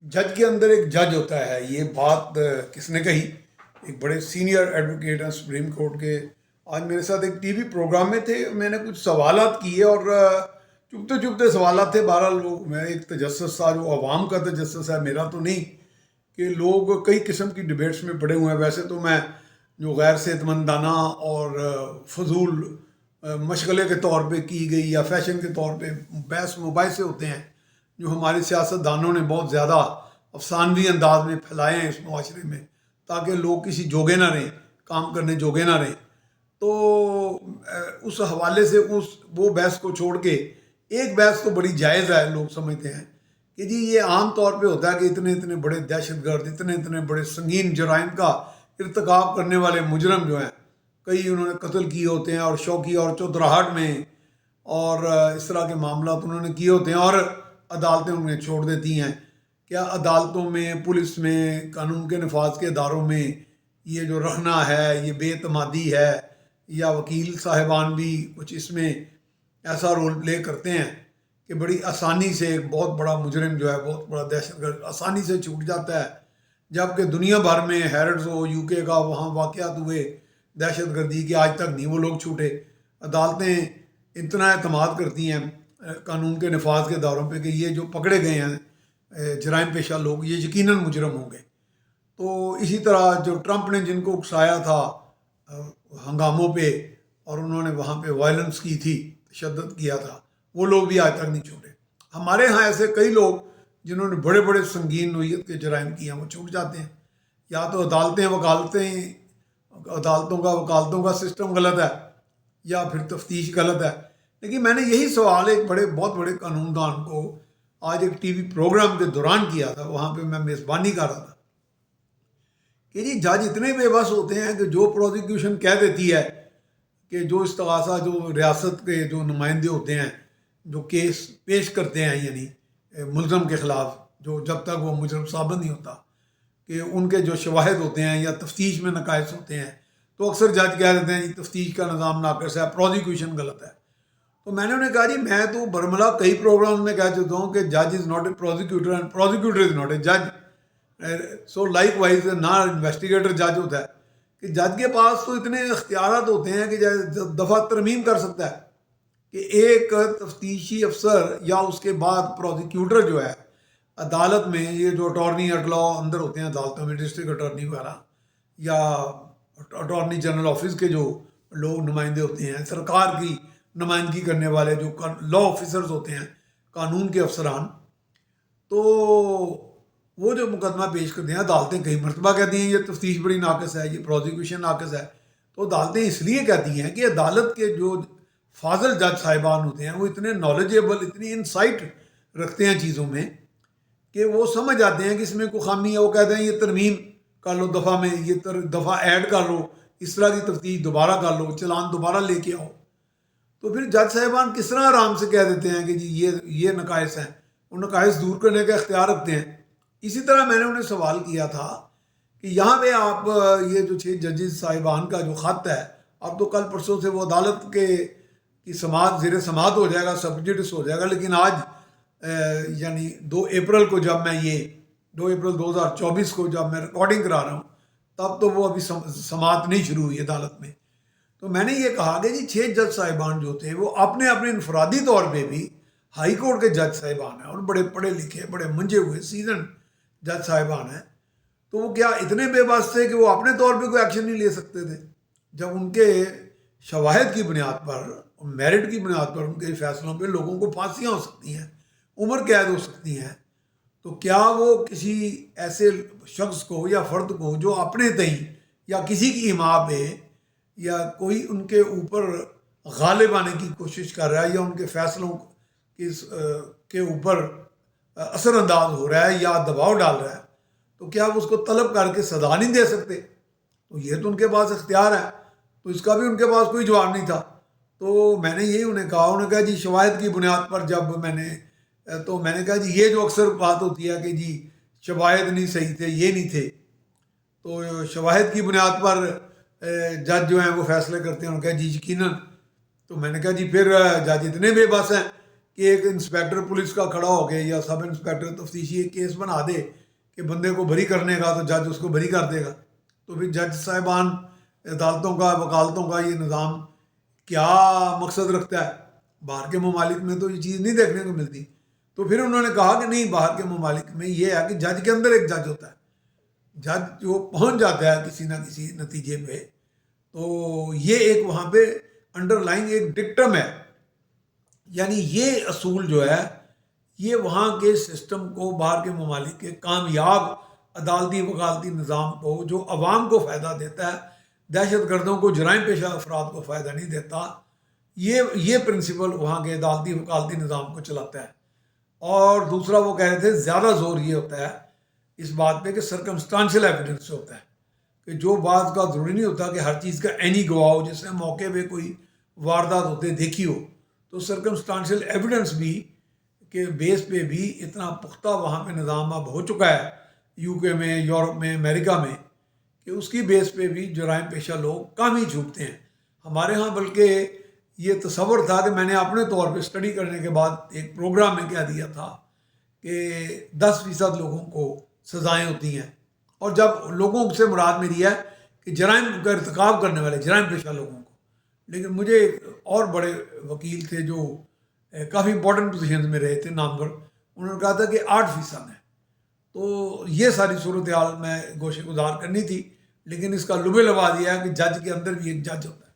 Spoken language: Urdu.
جج کے اندر ایک جج ہوتا ہے، یہ بات کس نے کہی؟ ایک بڑے سینئر ایڈوکیٹ ہیں سپریم کورٹ کے، آج میرے ساتھ ایک ٹی وی پروگرام میں تھے، میں نے کچھ سوالات کیے اور چپتے چپتے سوالات تھے. بہرحال وہ میں ایک تجسس تھا جو عوام کا تجسس ہے، میرا تو نہیں، کہ لوگ کئی قسم کی ڈبیٹس میں پڑے ہوئے ہیں. ویسے تو میں جو غیر صحت مندانہ اور فضول مشغلے کے طور پہ کی گئی یا فیشن کے طور پہ بحث مباحثے ہوتے ہیں جو ہمارے سیاست دانوں نے بہت زیادہ افسانوی انداز میں پھیلائے ہیں اس معاشرے میں، تاکہ لوگ کسی جوگے نہ رہیں، کام کرنے جوگے نہ رہیں. تو اس حوالے سے وہ بحث کو چھوڑ کے ایک بحث تو بڑی جائز ہے. لوگ سمجھتے ہیں کہ جی یہ عام طور پہ ہوتا ہے کہ اتنے اتنے بڑے دہشت گرد، اتنے اتنے بڑے سنگین جرائم کا ارتکاب کرنے والے مجرم جو ہیں، کئی انہوں نے قتل کیے ہوتے ہیں اور شوقی اور چودراہٹ میں اور اس طرح کے معاملات انہوں نے کیے ہوتے ہیں، اور عدالتیں انہیں چھوڑ دیتی ہیں. کیا عدالتوں میں، پولیس میں، قانون کے نفاذ کے اداروں میں یہ جو رخنا ہے، یہ بے اعتمادی ہے، یا وکیل صاحبان بھی کچھ اس میں ایسا رول پلے کرتے ہیں کہ بڑی آسانی سے ایک بہت بڑا مجرم جو ہے، بہت بڑا دہشت گرد آسانی سے چھوٹ جاتا ہے، جبکہ دنیا بھر میں ہیرڈز ہو، یو کے کا وہاں واقعات ہوئے دہشت گردی کے، آج تک نہیں وہ لوگ چھوٹے. عدالتیں اتنا اعتماد کرتی ہیں قانون کے نفاذ کے اداروں پہ کہ یہ جو پکڑے گئے ہیں جرائم پیشہ لوگ، یہ یقیناً مجرم ہوں گے. تو اسی طرح جو ٹرمپ نے جن کو اکسایا تھا ہنگاموں پہ، اور انہوں نے وہاں پہ وائلنس کی تھی، تشدد کیا تھا، وہ لوگ بھی آج تک نہیں چھوٹے. ہمارے ہاں ایسے کئی لوگ جنہوں نے بڑے بڑے سنگین نوعیت کے جرائم کیے ہیں، وہ چھوٹ جاتے ہیں. یا تو عدالتوں کا سسٹم غلط ہے، یا پھر تفتیش غلط ہے. لیکن میں نے یہی سوال ایک بہت بڑے قانون دان کو آج ایک ٹی وی پروگرام کے دوران کیا تھا، وہاں پہ میں میزبانی کر رہا تھا، کہ جی جج اتنے بے بس ہوتے ہیں کہ جو پروزیکیوشن کہہ دیتی ہے کہ جو استغاثہ، جو ریاست کے جو نمائندے ہوتے ہیں جو کیس پیش کرتے ہیں، یعنی ملزم کے خلاف، جو جب تک وہ مجرم ثابت نہیں ہوتا، کہ ان کے جو شواہد ہوتے ہیں یا تفتیش میں نقائص ہوتے ہیں، تو اکثر جج کہہ دیتے ہیں جی تفتیش کا نظام ناقص ہے، پروزیکیوشن غلط ہے. تو میں نے انہیں کہا جی میں تو برملا کئی پروگرام میں کہہ چکا ہوں کہ جج is not a prosecutor and prosecutor is not a جج. سو لائک وائز نہ انویسٹیگیٹر جج ہوتا ہے، کہ جج کے پاس تو اتنے اختیارات ہوتے ہیں کہ دفعہ ترمیم کر سکتا ہے کہ ایک تفتیشی افسر یا اس کے بعد پروزیکیوٹر جو ہے عدالت میں، یہ جو اٹارنی ایٹ لا اندر ہوتے ہیں عدالتوں میں، ڈسٹرکٹ اٹارنی وغیرہ، یا اٹارنی جنرل آفس کے جو لوگ نمائندے ہوتے ہیں، سرکار کی نمائندگی کرنے والے جو لا آفیسرز ہوتے ہیں، قانون کے افسران، تو وہ جو مقدمہ پیش کرتے ہیں، عدالتیں کئی مرتبہ کہتی ہیں یہ تفتیش بڑی ناقص ہے، یہ پروزیکیوشن ناقص ہے. تو عدالتیں اس لیے کہتی ہیں کہ عدالت کے جو فاضل جج صاحبان ہوتے ہیں وہ اتنے نالجیبل، اتنی انسائٹ رکھتے ہیں چیزوں میں، کہ وہ سمجھ جاتے ہیں کہ اس میں کوئی خامی ہے. وہ کہتے ہیں یہ ترمیم کر لو دفعہ میں، یہ دفعہ ایڈ کر لو، اس طرح کی تفتیش دوبارہ کر لو، چلان دوبارہ لے کے آؤ. تو پھر جج صاحبان کس طرح آرام سے کہہ دیتے ہیں کہ جی یہ نقائص ہیں، وہ نقائص دور کرنے کا اختیار رکھتے ہیں. اسی طرح میں نے انہیں سوال کیا تھا کہ یہاں پہ آپ یہ جو 6 ججز صاحبان کا جو خط ہے، اب تو کل پرسوں سے وہ عدالت کی سماعت زیر سماعت ہو جائے گا، سب جوڈس ہو جائے گا، لیکن آج یعنی 2 اپریل کو جب میں 2 اپریل 2024 کو جب میں ریکارڈنگ کرا رہا ہوں، تب تو وہ ابھی سماعت نہیں شروع ہوئی عدالت میں. تو میں نے یہ کہا کہ جی 6 جج صاحبان جو تھے وہ اپنے انفرادی طور پہ بھی ہائی کورٹ کے جج صاحبان ہیں، اور بڑے پڑھے لکھے، بڑے منجے ہوئے سیزن جج صاحبان ہیں. تو وہ کیا اتنے بے بس تھے کہ وہ اپنے طور پہ کوئی ایکشن نہیں لے سکتے تھے، جب ان کے شواہد کی بنیاد پر، میرٹ کی بنیاد پر ان کے فیصلوں پہ لوگوں کو پھانسیاں ہو سکتی ہیں، عمر قید ہو سکتی ہیں؟ تو کیا وہ کسی ایسے شخص کو یا فرد کو جو اپنے تئیں یا کسی کی حما پہ یا کوئی ان کے اوپر غالب آنے کی کوشش کر رہا ہے، یا ان کے فیصلوں کے اوپر اثر انداز ہو رہا ہے یا دباؤ ڈال رہا ہے، تو کیا وہ اس کو طلب کر کے سزا نہیں دے سکتے؟ تو یہ تو ان کے پاس اختیار ہے. تو اس کا بھی ان کے پاس کوئی جواب نہیں تھا. تو میں نے یہی انہیں کہا جی شواہد کی بنیاد پر جب میں نے کہا جی یہ جو اکثر بات ہوتی ہے کہ جی شواہد نہیں صحیح تھے، یہ نہیں تھے، تو شواہد کی بنیاد پر جج جو ہیں وہ فیصلے کرتے ہیں. انہوں نے کہا جی یقیناً. تو میں نے کہا جی پھر جج اتنے بے بس ہیں کہ ایک انسپیکٹر پولیس کا کھڑا ہو کے یا سب انسپیکٹر تفتیشی ایک کیس بنا دے کہ بندے کو بری کرنے کا، تو جج اس کو بری کر دے گا. تو پھر جج صاحبان، عدالتوں کا، وکالتوں کا یہ نظام کیا مقصد رکھتا ہے؟ باہر کے ممالک میں تو یہ چیز نہیں دیکھنے کو ملتی. تو پھر انہوں نے کہا کہ نہیں، باہر کے ممالک میں یہ ہے کہ جج کے اندر ایک جج ہوتا ہے. جج جو پہنچ جاتا ہے کسی نہ کسی نتیجے پہ، تو یہ ایک وہاں پہ انڈر لائن ایک ڈکٹم ہے. یعنی یہ اصول جو ہے، یہ وہاں کے سسٹم کو، باہر کے ممالک کے کامیاب عدالتی وکالتی نظام کو، جو عوام کو فائدہ دیتا ہے، دہشت گردوں کو، جرائم پیشہ افراد کو فائدہ نہیں دیتا، یہ پرنسپل وہاں کے عدالتی وکالتی نظام کو چلاتا ہے. اور دوسرا وہ کہہ رہے تھے زیادہ زور یہ ہوتا ہے اس بات پہ کہ سرکمسٹانشل ایویڈنس سے ہوتا ہے، کہ جو بات کا ضروری نہیں ہوتا کہ ہر چیز کا عینی گواہ ہو. جس نے موقع پہ کوئی واردات ہوتے دیکھی ہو، تو سرکمسٹانشل ایویڈنس بھی کے بیس پہ بھی اتنا پختہ وہاں پہ نظام اب ہو چکا ہے، یو کے میں، یورپ میں، امریکہ میں، کہ اس کی بیس پہ بھی جرائم پیشہ لوگ کم ہی چھوٹتے ہیں. ہمارے ہاں بلکہ یہ تصور تھا کہ میں نے اپنے طور پہ اسٹڈی کرنے کے بعد ایک پروگرام میں کیا دیا تھا کہ 10% لوگوں کو سزائیں ہوتی ہیں. اور جب لوگوں سے مراد میری ہے کہ جرائم کا ارتکاب کرنے والے جرائم پیشہ لوگوں کو. لیکن مجھے ایک اور بڑے وکیل تھے جو کافی امپورٹنٹ پوزیشن میں رہے تھے، نامور، انہوں نے کہا تھا کہ 8% ہے. تو یہ ساری صورتحال میں گوشے گزار کرنی تھی، لیکن اس کا لبے لبا دیا ہے کہ جج کے اندر بھی ایک جج ہوتا ہے.